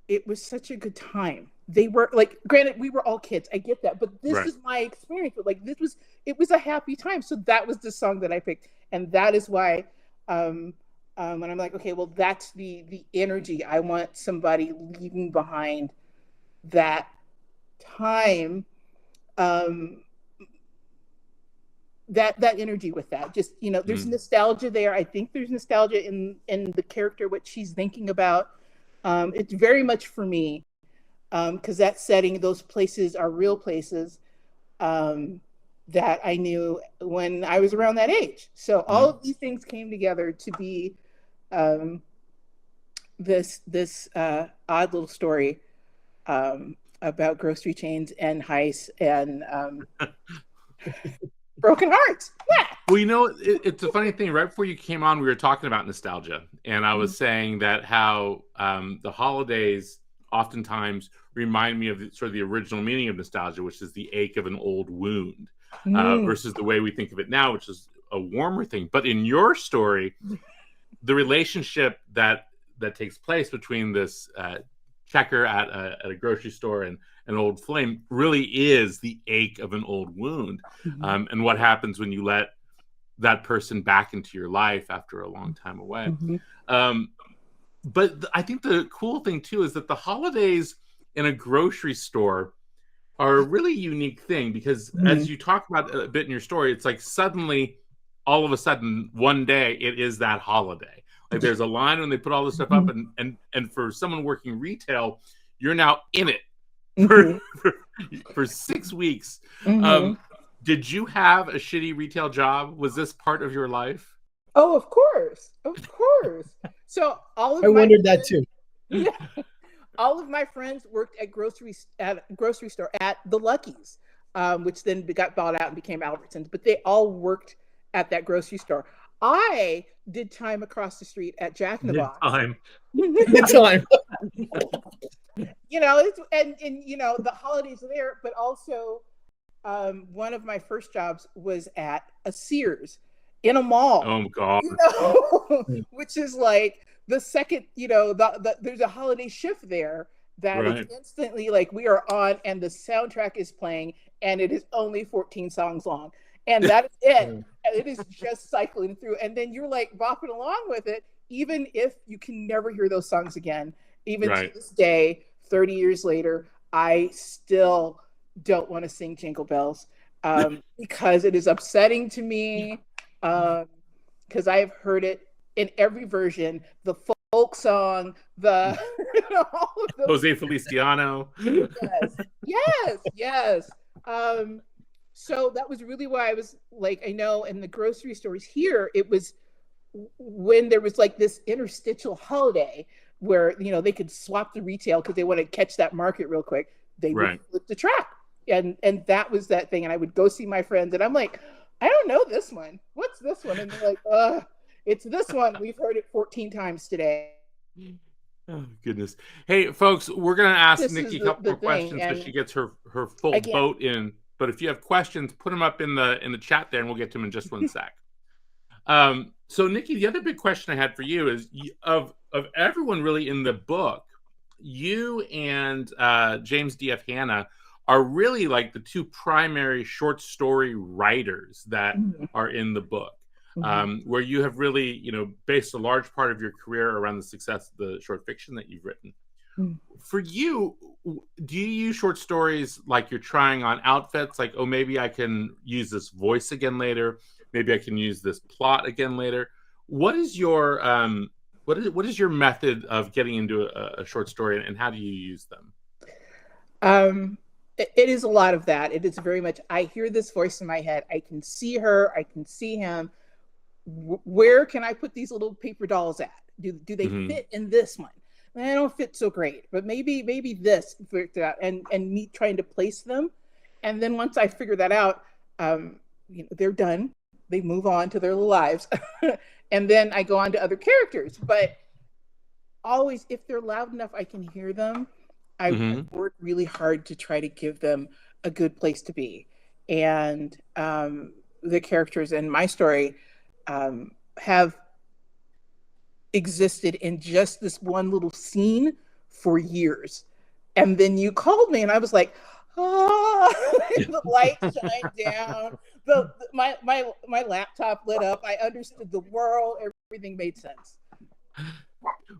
it was such a good time. They were like, granted, we were all kids. I get that, but this is my experience. But like, it was a happy time. So that was the song that I picked, and that is why, when I'm like, okay, well, that's the energy. I want somebody leaving behind that time, that energy with that. Just, there's nostalgia there. I think there's nostalgia in the character, what she's thinking about. It's very much for me. Because that setting, those places are real places that I knew when I was around that age. So all of these things came together to be this odd little story about grocery chains and heists and broken hearts. Yeah. Well, it's a funny thing. Right before you came on, we were talking about nostalgia, and I was saying that how the holidays oftentimes remind me of sort of the original meaning of nostalgia, which is the ache of an old wound, versus the way we think of it now, which is a warmer thing. But in your story, the relationship that takes place between this checker at a grocery store and an old flame really is the ache of an old wound, and what happens when you let that person back into your life after a long time away. But I think the cool thing too is that the holidays in a grocery store are a really unique thing, because as you talk about a bit in your story, it's like suddenly, all of a sudden, one day it is that holiday. Like there's a line when they put all this stuff up, and for someone working retail, you're now in it for 6 weeks. Did you have a shitty retail job? Was this part of your life? Oh, of course. So I wondered that too. Yeah, all of my friends worked at a grocery store at the Lucky's, which then got bought out and became Albertsons. But they all worked at that grocery store. I did time across the street at Jack in the Box. Time. Time. The holidays are there, but also one of my first jobs was at a Sears in a mall. Oh God. Which is like the second, there's a holiday shift there that is instantly like we are on, and the soundtrack is playing, and it is only 14 songs long, and that is it. And it is just cycling through, and then you're like bopping along with it, even if you can never hear those songs again. Even to this day, 30 years later, I still don't want to sing Jingle Bells because it is upsetting to me, because I have heard it in every version, the folk song, all of those. Jose Feliciano. Yes. So that was really why I was like, I know in the grocery stores here, it was when there was like this interstitial holiday where, you know, they could swap the retail because they want to catch that market real quick, they would flip the track. And that was that thing. And I would go see my friends and I'm like, I don't know this one. What's this one? And they're like, it's this one. We've heard it 14 times today. Oh, goodness. Hey, folks, we're going to ask Nikki a couple more questions so she gets her full boat in. But if you have questions, put them up in the chat there and we'll get to them in just one sec. So, Nikki, the other big question I had for you is of everyone really in the book, you and James D.F. Hanna are really like the two primary short story writers that are in the book, where you have really, you know, based a large part of your career around the success of the short fiction that you've written. For you, do you use short stories like you're trying on outfits? Like, oh, maybe I can use this voice again later. Maybe I can use this plot again later. What is your what is your method of getting into a short story, and how do you use them? It is a lot of that. It is very much, I hear this voice in my head. I can see her. I can see him. Where can I put these little paper dolls at? Do they fit in this one? They don't fit so great, but maybe this and me trying to place them. And then once I figure that out, you know, they're done. They move on to their lives. And then I go on to other characters. But always, if they're loud enough, I can hear them. I work really hard to try to give them a good place to be. And the characters in my story have existed in just this one little scene for years. And then you called me and I was like, the light shined down, my laptop lit up, I understood the world, everything made sense.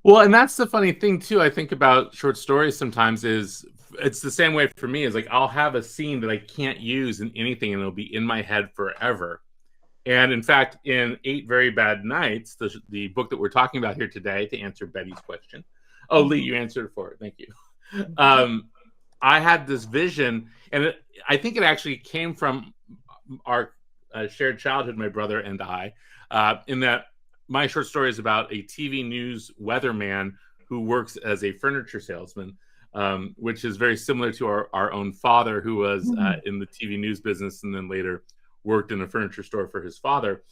Well, and that's the funny thing too, I think about short stories sometimes is it's the same way for me. Is like I'll have a scene that I can't use in anything and it'll be in my head forever. And in fact, in 8 Very Bad Nights, the book that we're talking about here today, to answer Betty's question. Oh, Lee, you answered it for it. Thank you. I had this vision, and I think it actually came from our shared childhood, my brother and I, in that my short story is about a TV news weatherman who works as a furniture salesman, which is very similar to our own father, who was in the TV news business and then later worked in a furniture store for his father.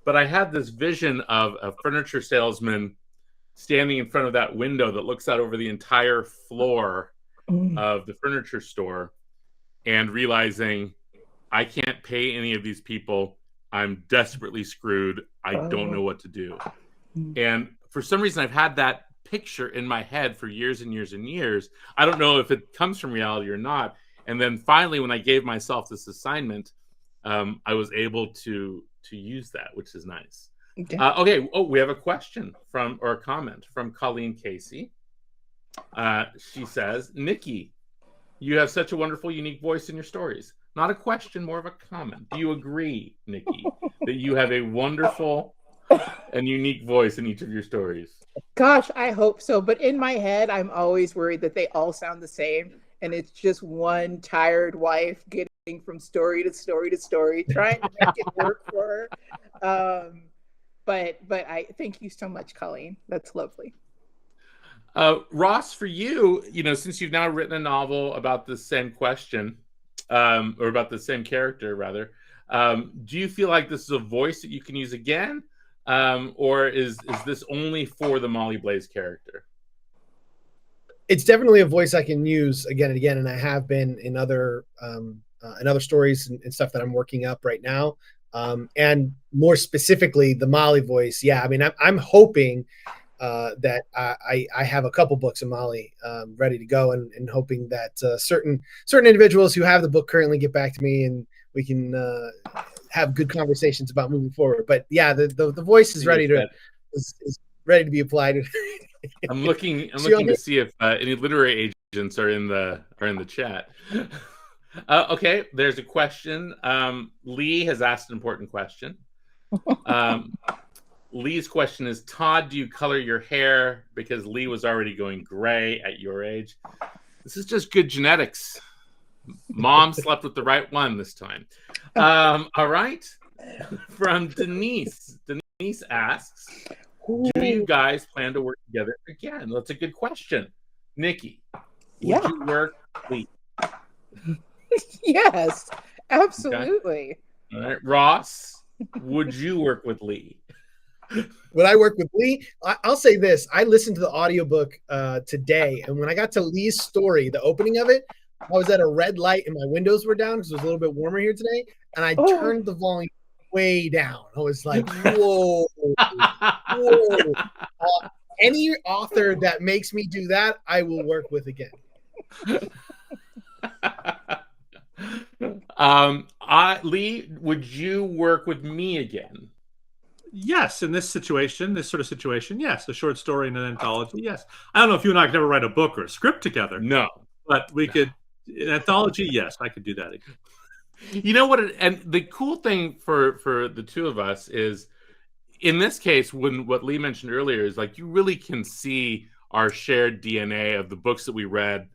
But I had this vision of a furniture salesman standing in front of that window that looks out over the entire floor of the furniture store and realizing I can't pay any of these people. I'm desperately screwed. I don't know what to do. And for some reason, I've had that picture in my head for years and years and years. I don't know if it comes from reality or not. And then finally, when I gave myself this assignment, I was able to use that, which is nice. Okay. Oh, we have a question or a comment from Colleen Casey. She says, Nikki, you have such a wonderful, unique voice in your stories. Not a question, more of a comment. Do you agree, Nikki, that you have a wonderful and unique voice in each of your stories? Gosh, I hope so. But in my head, I'm always worried that they all sound the same. And it's just one tired wife getting from story to story to story, trying to make it work for her. But I thank you so much, Colleen. That's lovely. Ross, for you, since you've now written a novel about the same question, or about the same character, rather, do you feel like this is a voice that you can use again? Or is this only for the Molly Blaze character? It's definitely a voice I can use again and again, and I have been in other stories and stuff that I'm working up right now. And more specifically, the Molly voice. Yeah, I mean, I'm hoping that I have a couple books of Molly ready to go, and hoping that certain individuals who have the book currently get back to me, and we can have good conversations about moving forward. But yeah, the voice is ready to be applied. I'm looking to see if any literary agents are in the chat. Okay, there's a question. Lee has asked an important question. Lee's question is, Todd, do you color your hair? Because Lee was already going gray at your age. This is just good genetics. Mom slept with the right one this time. All right. from Denise. Denise asks, do you guys plan to work together again? That's a good question. Nikki, would you work with Lee? Yes, absolutely. Okay. All right. Ross, would you work with Lee? Would I work with Lee? I'll say this. I listened to the audiobook today, and when I got to Lee's story, the opening of it, I was at a red light and my windows were down because it was a little bit warmer here today, and I turned the volume way down. I was like, whoa, whoa. Any author that makes me do that, I will work with again. Lee, would you work with me again? Yes, in this situation, this sort of situation, yes. A short story in an anthology, yes. I don't know if you and I could ever write a book or a script together. No. But we could, an anthology, yes, I could do that again. You know what? And the cool thing for the two of us is, in this case, what Lee mentioned earlier is like you really can see our shared DNA of the books that we read,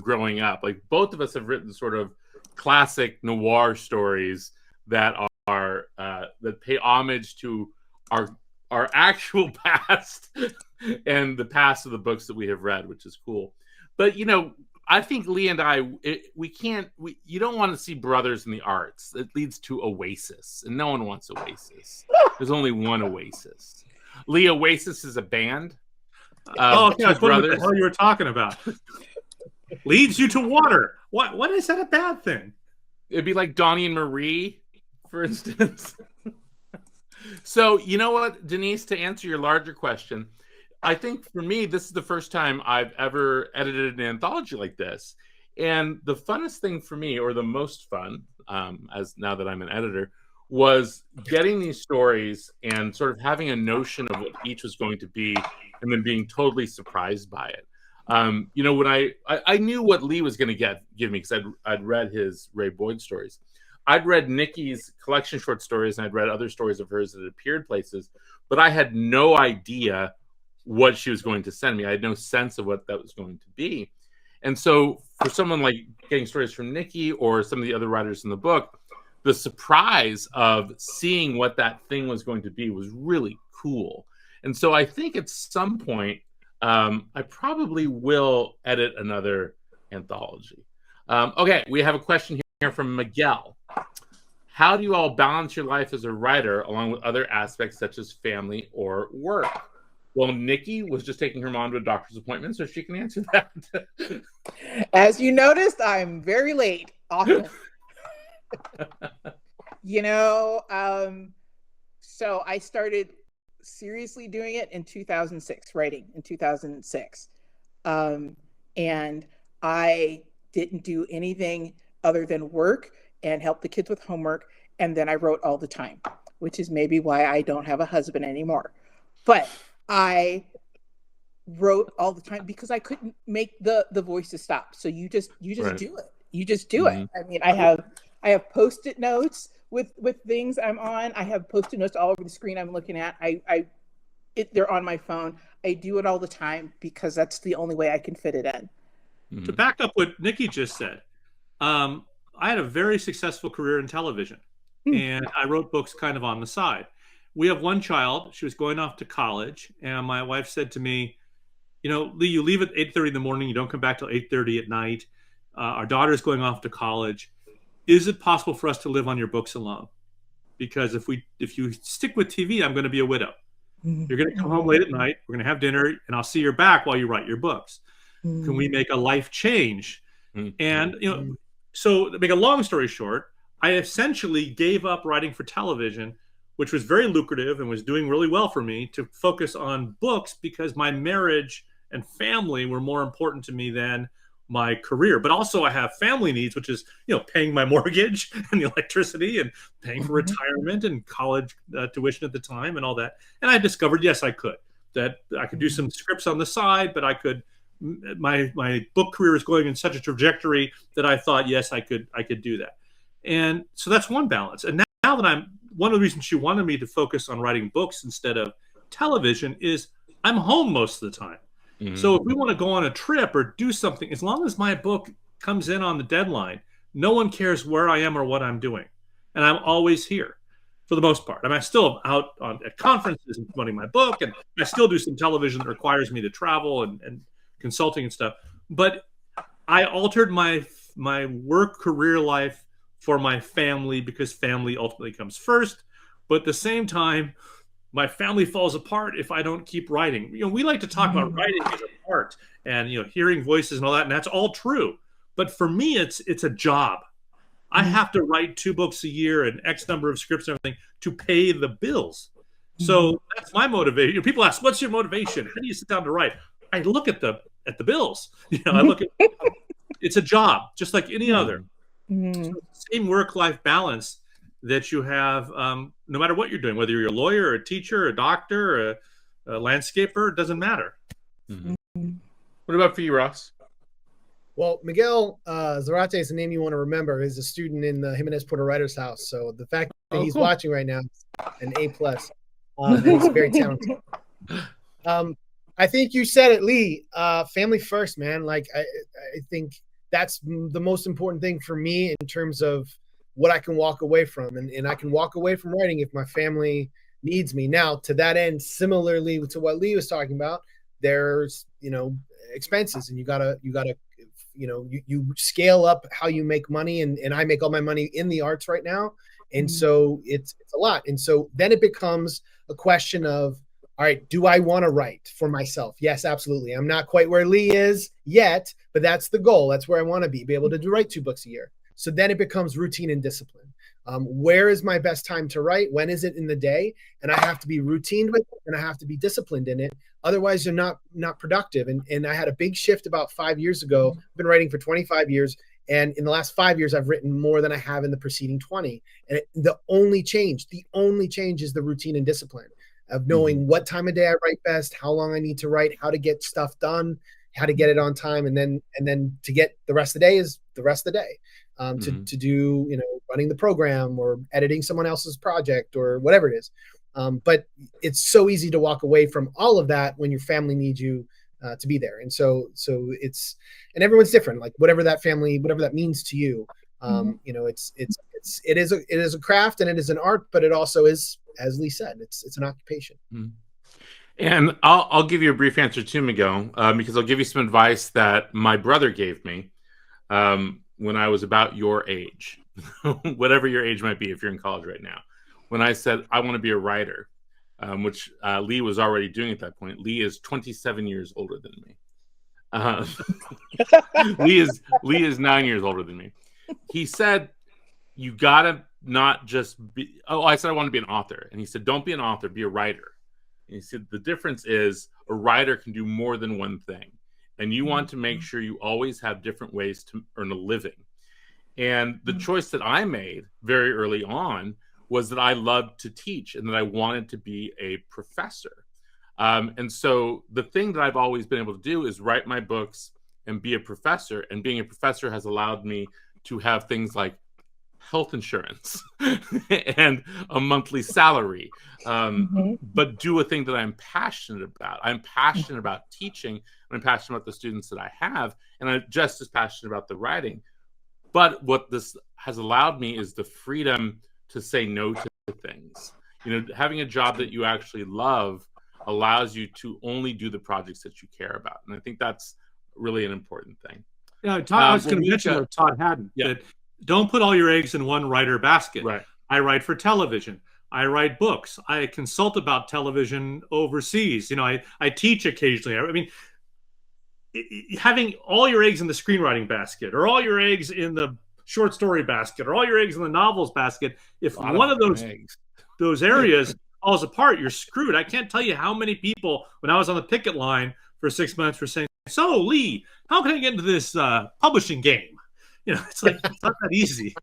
growing up. Like both of us have written sort of classic noir stories that are that pay homage to our actual past and the past of the books that we have read, which is cool. But I think Lee and I, you don't want to see brothers in the arts. It leads to Oasis, and no one wants Oasis. There's only one Oasis. Lee, Oasis is a band. I was wondering what the hell you were talking about. Leads you to water. What is that a bad thing? It'd be like Donnie and Marie, for instance. So, you know what, Denise, to answer your larger question, I think for me, this is the first time I've ever edited an anthology like this. And the funnest thing for me, or the most fun, as now that I'm an editor, was getting these stories and sort of having a notion of what each was going to be and then being totally surprised by it. When I knew what Lee was going to give me because I'd read his Ray Boyd stories. I'd read Nikki's collection short stories, and I'd read other stories of hers that had appeared places, but I had no idea what she was going to send me. I had no sense of what that was going to be. And so for someone like getting stories from Nikki or some of the other writers in the book, the surprise of seeing what that thing was going to be was really cool. And so I think at some point, I probably will edit another anthology. Okay, we have a question here from Miguel. How do you all balance your life as a writer along with other aspects such as family or work? Well, Nikki was just taking her mom to a doctor's appointment, so she can answer that. As you noticed, I'm very late often. So I started seriously doing it in 2006, writing in 2006. And I didn't do anything other than work and help the kids with homework. And then I wrote all the time, which is maybe why I don't have a husband anymore. But I wrote all the time because I couldn't make the voices stop. So you just right. do it. You just do it. I mean, I have Post-it notes with things I'm on. I have Post-it notes all over the screen I'm looking at. They're on my phone. I do it all the time because that's the only way I can fit it in. Mm-hmm. To back up what Nikki just said, I had a very successful career in television, and I wrote books kind of on the side. We have one child. She was going off to college, and my wife said to me, Lee, you leave at 8:30 in the morning. You don't come back till 8:30 at night. Our daughter's going off to college. Is it possible for us to live on your books alone? Because if you stick with TV, I'm going to be a widow. You're going to come home late at night. We're going to have dinner, and I'll see your back while you write your books. Can we make a life change? And, so to make a long story short, I essentially gave up writing for television, which was very lucrative and was doing really well for me, to focus on books because my marriage and family were more important to me than my career. But also I have family needs, which is, paying my mortgage and the electricity and paying for retirement and college tuition at the time and all that. And I discovered, yes, I could do some scripts on the side, but I could, my book career is going in such a trajectory that I thought, yes, I could do that. And so that's one balance. And now that one of the reasons she wanted me to focus on writing books instead of television is I'm home most of the time. So if we want to go on a trip or do something, as long as my book comes in on the deadline, no one cares where I am or what I'm doing. And I'm always here. for the most part. I mean, I still am out at conferences and promoting my book, and I still do some television that requires me to travel and consulting and stuff. But I altered my work career life for my family because family ultimately comes first. But at the same time, my family falls apart if I don't keep writing. We like to talk about writing as an art and hearing voices and all that, and that's all true. But for me, it's a job. I have to write 2 books a year and X number of scripts and everything to pay the bills. So that's my motivation. People ask, "What's your motivation? How do you sit down to write?" I look at the bills. I look at it's a job, just like any other. So same work-life balance that you have, no matter what you're doing, whether you're a lawyer, or a teacher, or a doctor, or a landscaper, it doesn't matter. What about for you, Ross? Well, Miguel Zarate is the name you want to remember. He's a student in the Jimenez Porter Writers House. So the fact that he's watching right now, an A+. He's very talented. I think you said it, Lee. Family first, man. Like I think that's the most important thing for me in terms of what I can walk away from, and I can walk away from writing if my family needs me. Now, to that end, similarly to what Lee was talking about, there's expenses, and you gotta you scale up how you make money, and I make all my money in the arts right now, and so it's a lot, and so then it becomes a question of, all right, do I want to write for myself? Yes, absolutely. I'm not quite where Lee is yet, but that's the goal. That's where I want to be able to write 2 books a year. So then it becomes routine and discipline. Where is my best time to write? When is it in the day? And I have to be routine with it, and I have to be disciplined in it. Otherwise, you're not productive. And I had a big shift about 5 years ago. I've been writing for 25 years. And in the last 5 years, I've written more than I have in the preceding 20. And the only change is the routine and discipline of knowing what time of day I write best, how long I need to write, how to get stuff done, how to get it on time. And then to get the rest of the day is the rest of the day. To do, running the program or editing someone else's project or whatever it is. But it's so easy to walk away from all of that when your family needs you to be there. And so and everyone's different, like whatever that means to you. It is a craft and it is an art, but it also is, as Lee said, it's an occupation. And I'll give you a brief answer too, Miguel, because I'll give you some advice that my brother gave me when I was about your age, whatever your age might be if you're in college right now. When I said I want to be a writer, which Lee was already doing at that point. Lee is 27 years older than me. Lee is 9 years older than me. He said, you gotta not just be, I said I want to be an author. And he said, don't be an author, be a writer. And he said, the difference is a writer can do more than one thing. And you want to make sure you always have different ways to earn a living. And the choice that I made very early on was that I loved to teach and that I wanted to be a professor. And so the thing that I've always been able to do is write my books and be a professor. And being a professor has allowed me to have things like health insurance and a monthly salary, but do a thing that I'm passionate about. I'm passionate about teaching, and I'm passionate about the students that I have, and I'm just as passionate about the writing. But what this has allowed me is the freedom to say no to things. Having a job that you actually love allows you to only do the projects that you care about, and I think that's really an important thing. Yeah, Todd, I was going to mention what Todd hadn't. Yeah. That don't put all your eggs in one writer basket. Right. I write for television. I write books. I consult about television overseas. I teach occasionally. I mean, having all your eggs in the screenwriting basket, or all your eggs in the short story basket, or all your eggs in the novels basket, if one of those areas falls apart, you're screwed. I can't tell you how many people, when I was on the picket line for 6 months, were saying, "So, Lee, how can I get into this publishing game?" It's like, it's not that easy.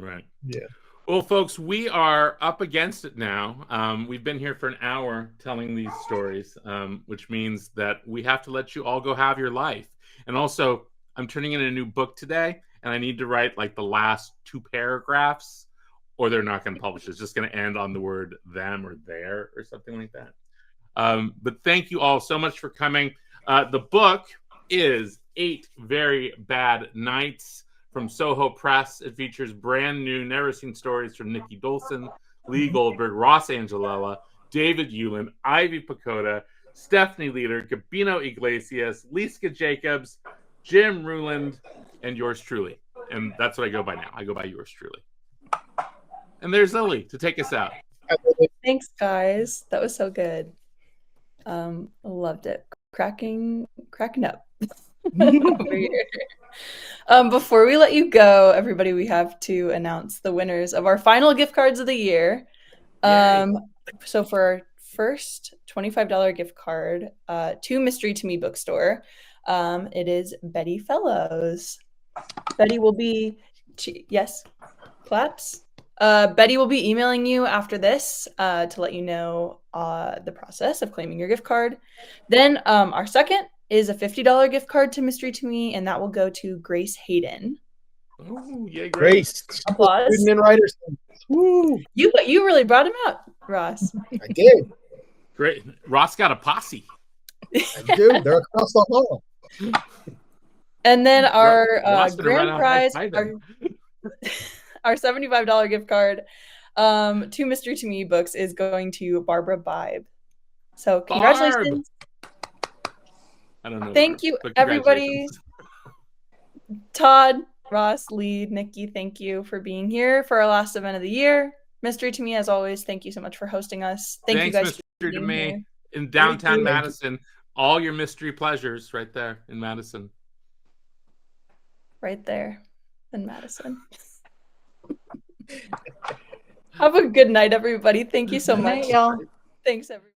Right. Yeah. Well, folks, we are up against it now. We've been here for an hour telling these stories, which means that we have to let you all go have your life. And also, I'm turning in a new book today, and I need to write like the last 2 paragraphs, or they're not going to publish. It's just going to end on the word them or their or something like that. But thank you all so much for coming. The book is 8 Very Bad Nights from Soho Press. It features brand new, never seen stories from Nikki Dolson, Lee Goldberg, Ross Angelella, David Hewlin, Ivy Pacoda, Stephanie Leader, Gabino Iglesias, Lisa Jacobs, Jim Ruland, and yours truly. And that's what I go by now. I go by yours truly. And there's Lily to take us out. Thanks, guys. That was so good. Loved it. Cracking up. Before we let you go, everybody, we have to announce the winners of our final gift cards of the year. So for our first $25 gift card to Mystery to Me Bookstore, it is Betty Fellows. Betty will be, yes, claps. Betty will be emailing you after this to let you know the process of claiming your gift card. Then our second is a $50 gift card to Mystery to Me, and that will go to Grace Hayden. Oh, yeah, Grace. Applause. Student in writers. Woo. You really brought him out, Ross. I did. Great. Ross got a posse. I do. They're across the hall. And then our Ross gonna run grand out prize, high five our $75 gift card to Mystery to Me books is going to Barbara Bibe. So congratulations. I don't know. Thank you, everybody. Tod, Ross, Lee, Nikki, thank you for being here for our last event of the year. Mystery to Me, as always, thank you so much for hosting us. Thanks you guys Mystery to Me here. In downtown Madison. All your mystery pleasures right there in Madison. Right there in Madison. Have a good night, everybody. Thank you so much. Night, y'all. Thanks, everybody.